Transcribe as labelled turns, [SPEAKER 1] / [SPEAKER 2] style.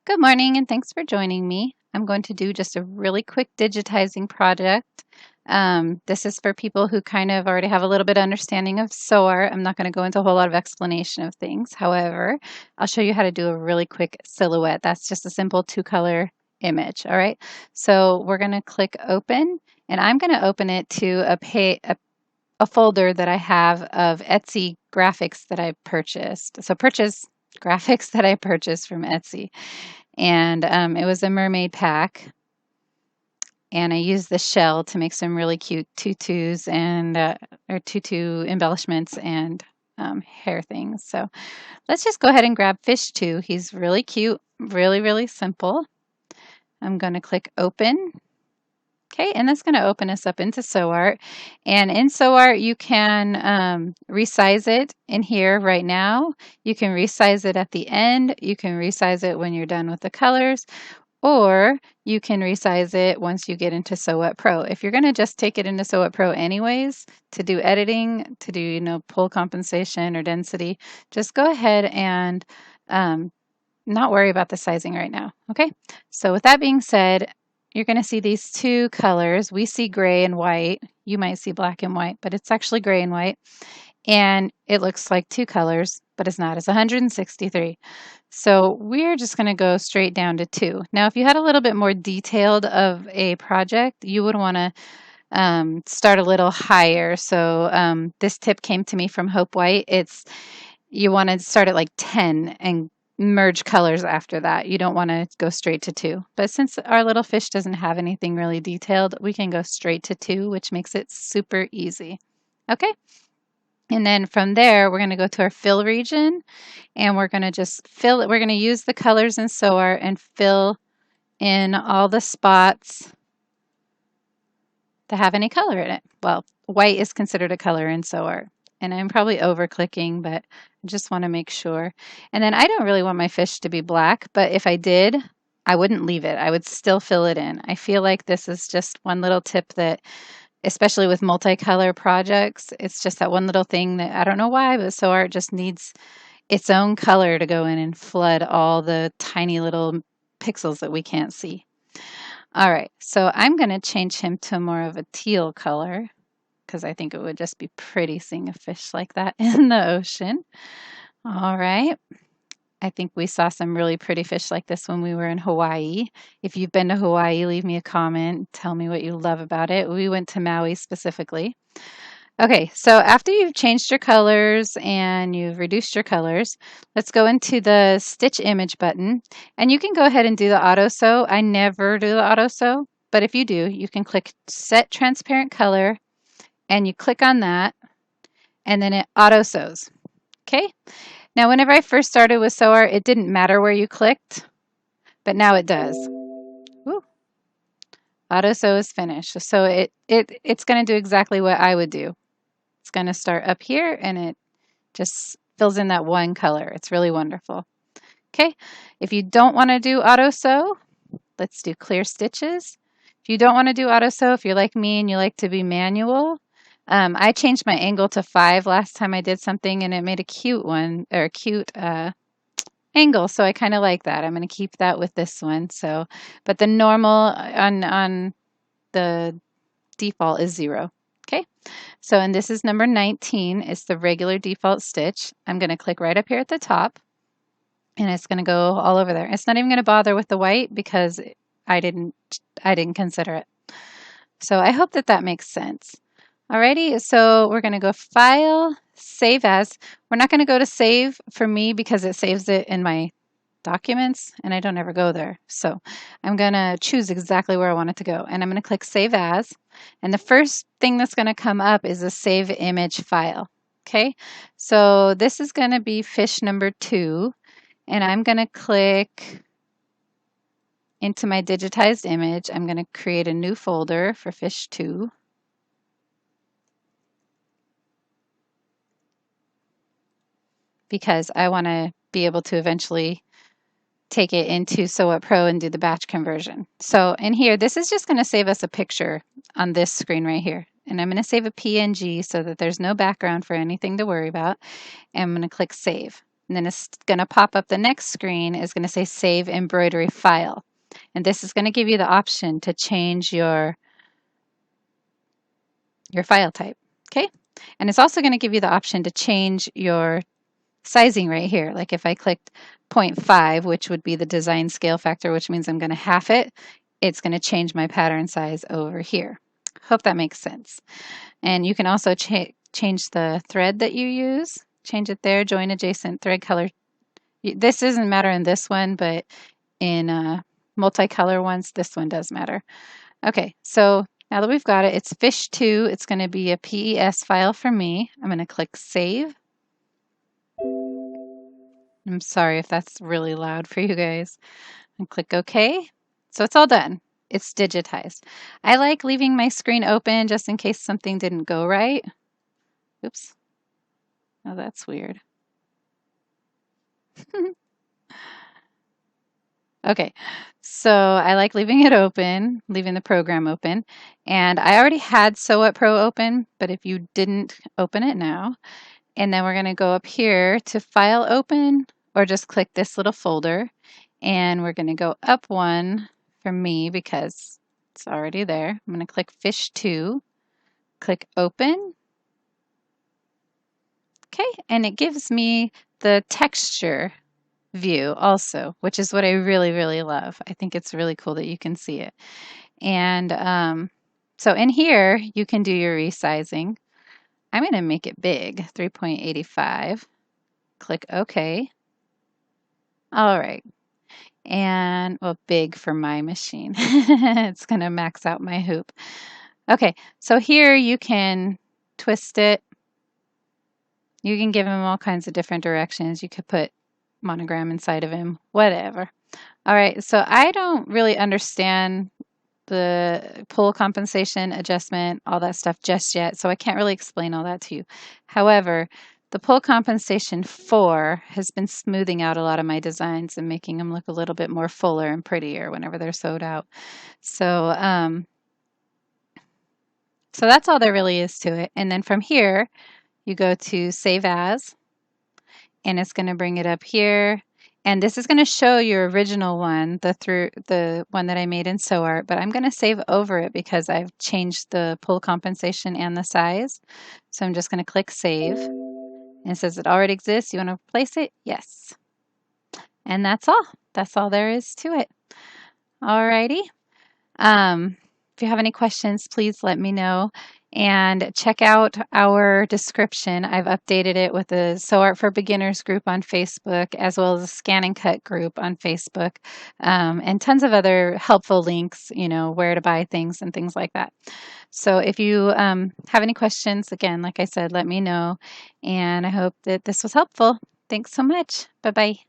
[SPEAKER 1] Good morning and thanks for joining me. I'm going to do just a really quick digitizing project. This is for people who kind of already have a little bit of understanding of SewWhatPro. I'm not going to go into a whole lot of explanation of things. However, I'll show you how to do a really quick silhouette. That's just a simple two-color image. All right. So we're going to click open, and I'm going to open it to a folder that I have of Etsy graphics that I purchased. So purchase graphics that I purchased from Etsy. And it was a mermaid pack. And I used the shell to make some really cute tutus and or tutu embellishments and hair things. So let's just go ahead and grab Fish 2. He's really cute, really, really simple. I'm going to click open. Okay, and that's going to open us up into SewWhatPro. And in SewWhatPro, you can resize it in here right now. You can resize it at the end. You can resize it when you're done with the colors. Or you can resize it once you get into SewWhatPro. If you're going to just take it into SewWhatPro anyways to do editing, to do, pull compensation or density, just go ahead and not worry about the sizing right now. Okay, so with that being said, you're going to see these two colors. We see gray and white. You might see black and white, but it's actually gray and white. And it looks like two colors, but it's not. It's 163. So we're just going to go straight down to 2. Now, if you had a little bit more detailed of a project, you would want to start a little higher. So this tip came to me from Hope White. You want to start at like 10 and merge colors after that. You don't want to go straight to 2. But since our little fish doesn't have anything really detailed, we can go straight to 2, which makes it super easy. Okay. And then from there, we're going to go to our fill region, and we're going to just fill it. We're going to use the colors in SewWhatPro and fill in all the spots that have any color in it. Well, white is considered a color in SewWhatPro, and I'm probably over clicking, but I just want to make sure. And then I don't really want my fish to be black, but if I did, I wouldn't leave it. I would still fill it in. I feel like this is just one little tip that, especially with multicolor projects, it's just that one little thing that I don't know why, but SewWhatPro just needs its own color to go in and flood all the tiny little pixels that we can't see. All right, so I'm going to change him to more of a teal color because I think it would just be pretty seeing a fish like that in the ocean. All right. I think we saw some really pretty fish like this when we were in Hawaii. If you've been to Hawaii, leave me a comment. Tell me what you love about it. We went to Maui specifically. Okay, so after you've changed your colors and you've reduced your colors, let's go into the Stitch Image button. And you can go ahead and do the auto sew. I never do the auto sew, but if you do, you can click Set Transparent Color, and you click on that, and then it auto sews. Okay? Now, whenever I first started with SewWhatPro, it didn't matter where you clicked, but now it does. Woo. Auto sew is finished. So it's going to do exactly what I would do. It's going to start up here, and it just fills in that one color. It's really wonderful. Okay, if you don't want to do auto sew, let's do clear stitches. If you don't want to do auto sew, if you're like me and you like to be manual, I changed my angle to 5 last time I did something, and it made a cute one, or a cute angle, so I kind of like that. I'm going to keep that with this one. So, but the normal on the default is 0. Okay, so and this is number 19. It's the regular default stitch. I'm going to click right up here at the top, and it's going to go all over there. It's not even going to bother with the white because I didn't consider it. So I hope that makes sense. Alrighty, so we're going to go File, Save As. We're not going to go to Save for me because it saves it in my documents, and I don't ever go there. So I'm going to choose exactly where I want it to go, and I'm going to click Save As. And the first thing that's going to come up is a Save Image file. Okay, so this is going to be fish number 2, and I'm going to click into my digitized image. I'm going to create a new folder for fish 2. Because I want to be able to eventually take it into SewWhatPro and do the batch conversion. So in here, this is just going to save us a picture on this screen right here. And I'm going to save a PNG so that there's no background for anything to worry about. And I'm going to click Save. And then it's going to pop up the next screen is going to say Save Embroidery File. And this is going to give you the option to change your file type. Okay? And it's also going to give you the option to change your sizing right here. Like if I clicked 0.5, which would be the design scale factor, which means I'm going to half it, it's going to change my pattern size over here. Hope that makes sense. And you can also change the thread that you use. Change it there, join adjacent thread color. This doesn't matter in this one, but in multicolor ones, this one does matter. Okay, so now that we've got it, it's fish 2. It's going to be a PES file for me. I'm going to click Save. I'm sorry if that's really loud for you guys. And click OK. So it's all done. It's digitized. I like leaving my screen open just in case something didn't go right. Oops. Oh, that's weird. Okay, so I like leaving it open, leaving the program open. And I already had SewWhatPro open, but if you didn't, open it now. And then we're going to go up here to File Open, or just click this little folder. And we're going to go up one for me because it's already there. I'm going to click Fish 2, click Open. Okay, and it gives me the texture view also, which is what I really, really love. I think it's really cool that you can see it. And so in here, you can do your resizing. I'm going to make it big, 3.85. Click OK. All right. And, well, big for my machine. It's going to max out my hoop. Okay, so here you can twist it. You can give him all kinds of different directions. You could put monogram inside of him, whatever. All right, so I don't really understand the pull compensation adjustment, all that stuff just yet, so I can't really explain all that to you. However, the pull compensation 4 has been smoothing out a lot of my designs and making them look a little bit more fuller and prettier whenever they're sewed out. So, so that's all there really is to it. And then from here, you go to Save As, and it's going to bring it up here. And this is going to show your original one, the one that I made in SewArt, but I'm going to save over it because I've changed the pull compensation and the size. So I'm just going to click Save. And it says it already exists. You want to replace it? Yes. And that's all. That's all there is to it. Alrighty. If you have any questions, please let me know. And check out our description. I've updated it with the SewArt for Beginners group on Facebook, as well as a Scan and Cut group on Facebook, and tons of other helpful links, you know, where to buy things and things like that. So if you have any questions, again, like I said, let me know. And I hope that this was helpful. Thanks so much. Bye-bye.